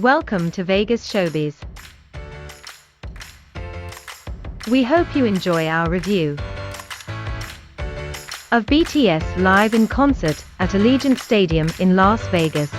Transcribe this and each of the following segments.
Welcome to Vegas Showbiz. We hope you enjoy our review of BTS live in concert at Allegiant Stadium in Las Vegas.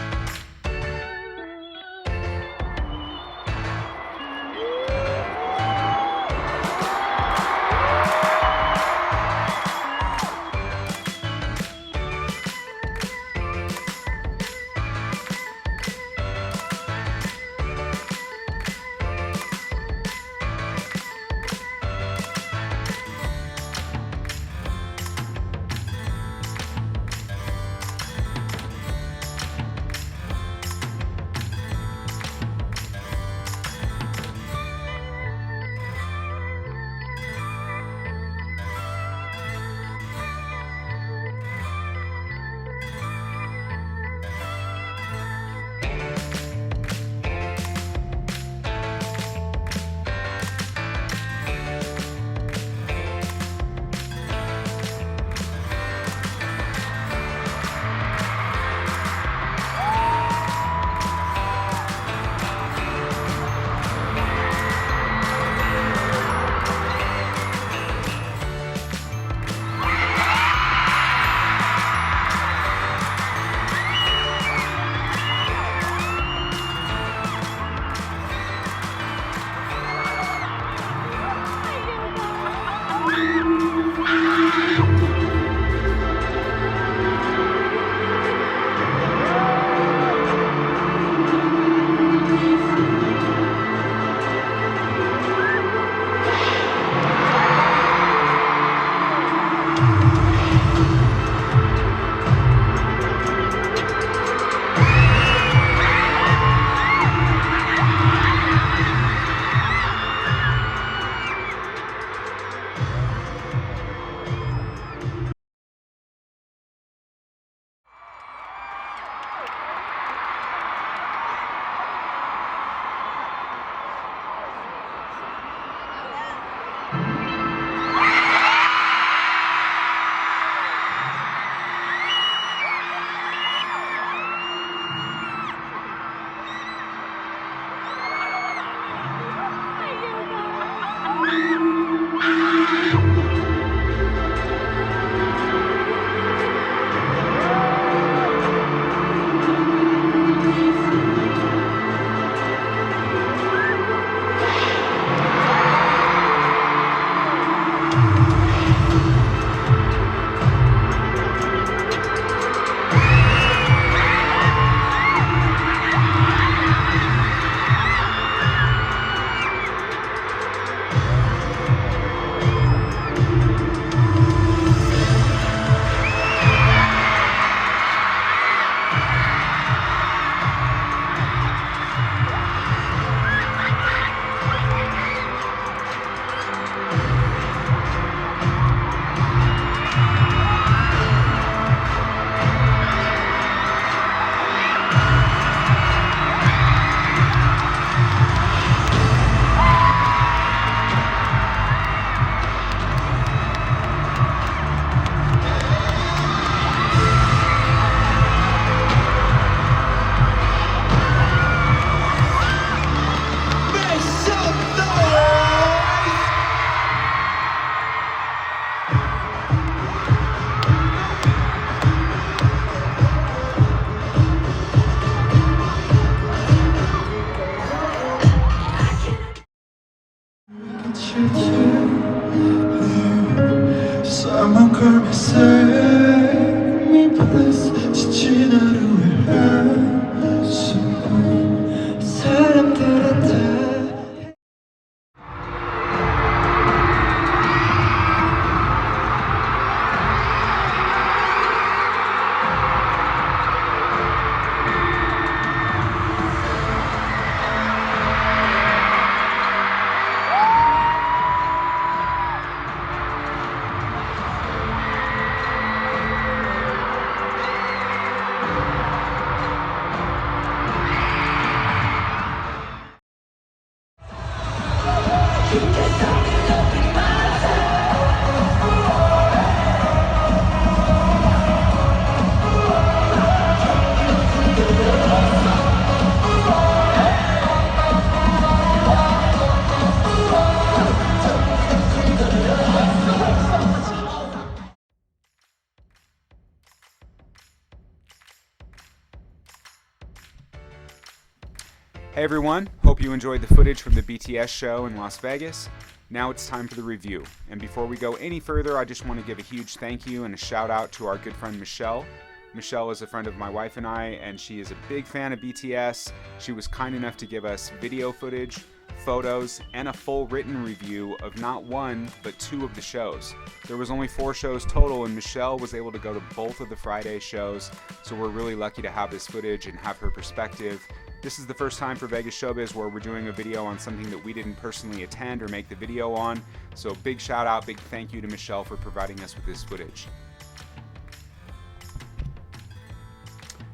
Hey everyone, hope you enjoyed the footage from the BTS show in Las Vegas. Now it's time for the review. And before we go any further, I just want to give a huge thank you and a shout out to our good friend Michelle. Michelle is a friend of my wife and I, and she is a big fan of BTS. She was kind enough to give us video footage, photos, and a full written review of not one, but 2 of the shows. There was only 4 shows total, and Michelle was able to go to both of the Friday shows, so we're really lucky to have this footage and have her perspective. This is the first time for Vegas Showbiz where we're doing a video on something that we didn't personally attend or make the video on, so big shout out, big thank you to Michelle for providing us with this footage.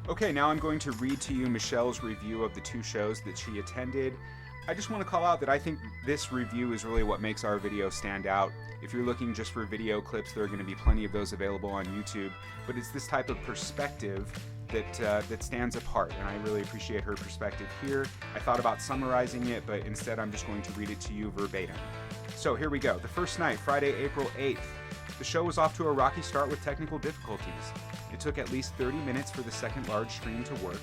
Okay, now I'm going to read to you Michelle's review of the 2 shows that she attended. I just want to call out that I think this review is really what makes our video stand out. If you're looking just for video clips, there are going to be plenty of those available on YouTube, but it's this type of perspective that stands apart, and I really appreciate her perspective here. I thought about summarizing it, but instead I'm just going to read it to you verbatim. So here we go. The first night, Friday, April 8th. The show was off to a rocky start with technical difficulties. It took at least 30 minutes for the second large screen to work.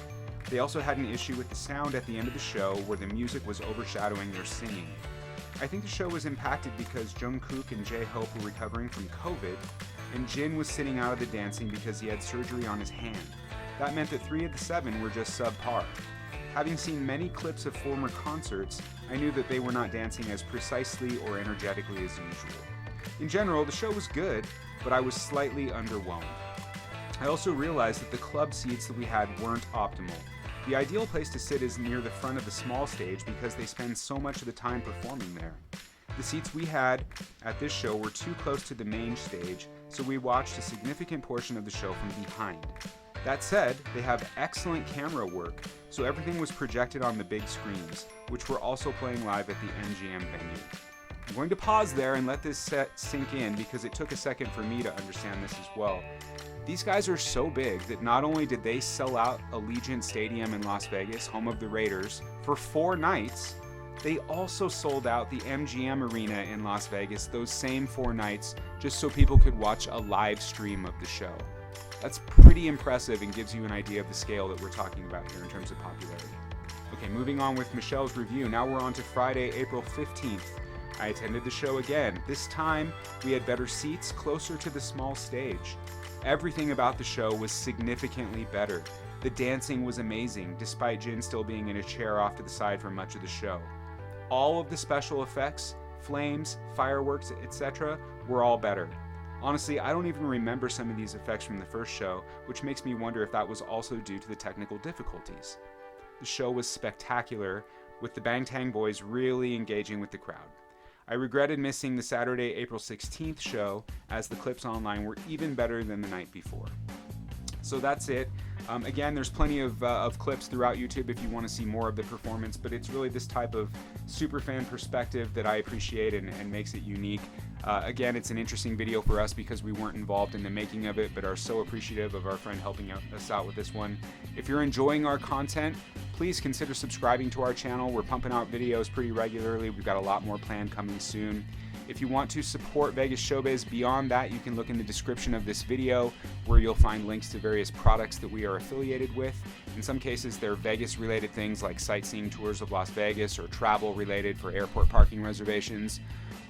They also had an issue with the sound at the end of the show where the music was overshadowing their singing. I think the show was impacted because Jungkook and J-Hope were recovering from COVID, and Jin was sitting out of the dancing because he had surgery on his hand. That meant that 3 of the 7 were just subpar. Having seen many clips of former concerts, I knew that they were not dancing as precisely or energetically as usual. In general, the show was good, but I was slightly underwhelmed. I also realized that the club seats that we had weren't optimal. The ideal place to sit is near the front of the small stage because they spend so much of the time performing there. The seats we had at this show were too close to the main stage, so we watched a significant portion of the show from behind. That said, they have excellent camera work, so everything was projected on the big screens, which were also playing live at the MGM venue. I'm going to pause there and let this set sink in because it took a second for me to understand this as well. These guys are so big that not only did they sell out Allegiant Stadium in Las Vegas, home of the Raiders, for 4 nights, they also sold out the MGM Arena in Las Vegas those same 4 nights just so people could watch a live stream of the show. That's pretty impressive and gives you an idea of the scale that we're talking about here in terms of popularity. Okay, moving on with Michelle's review. Now we're on to Friday, April 15th. I attended the show again. This time, we had better seats closer to the small stage. Everything about the show was significantly better. The dancing was amazing, despite Jin still being in a chair off to the side for much of the show. All of the special effects, flames, fireworks, etc. were all better. Honestly, I don't even remember some of these effects from the first show, which makes me wonder if that was also due to the technical difficulties. The show was spectacular, with the Bangtan Boys really engaging with the crowd. I regretted missing the Saturday, April 16th show, as the clips online were even better than the night before. So that's it. Again, there's plenty of clips throughout YouTube if you want to see more of the performance, but it's really this type of super fan perspective that I appreciate and makes it unique. Again, it's an interesting video for us because we weren't involved in the making of it, but are so appreciative of our friend helping us out with this one. If you're enjoying our content, please consider subscribing to our channel. We're pumping out videos pretty regularly. We've got a lot more planned coming soon. If you want to support Vegas Showbiz beyond that, you can look in the description of this video where you'll find links to various products that we are affiliated with. In some cases, they're Vegas-related things like sightseeing tours of Las Vegas or travel-related for airport parking reservations.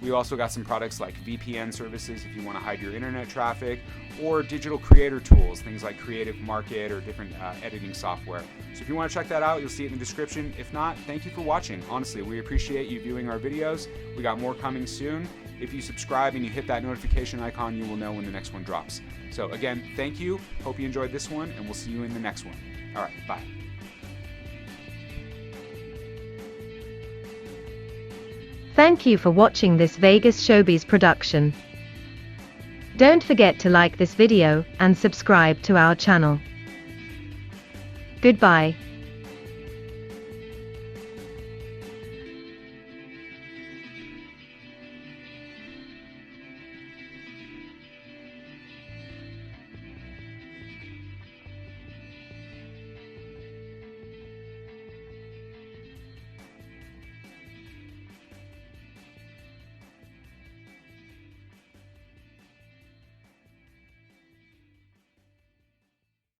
We also got some products like VPN services if you want to hide your internet traffic, or digital creator tools, things like Creative Market or different editing software. So if you want to check that out, you'll see it in the description. If not, thank you for watching. Honestly, we appreciate you viewing our videos. We got more coming soon. If you subscribe and you hit that notification icon, you will know when the next one drops. So again, thank you. Hope you enjoyed this one, and we'll see you in the next one. All right, bye. Thank you for watching this Vegas Showbiz production. Don't forget to like this video and subscribe to our channel. Goodbye.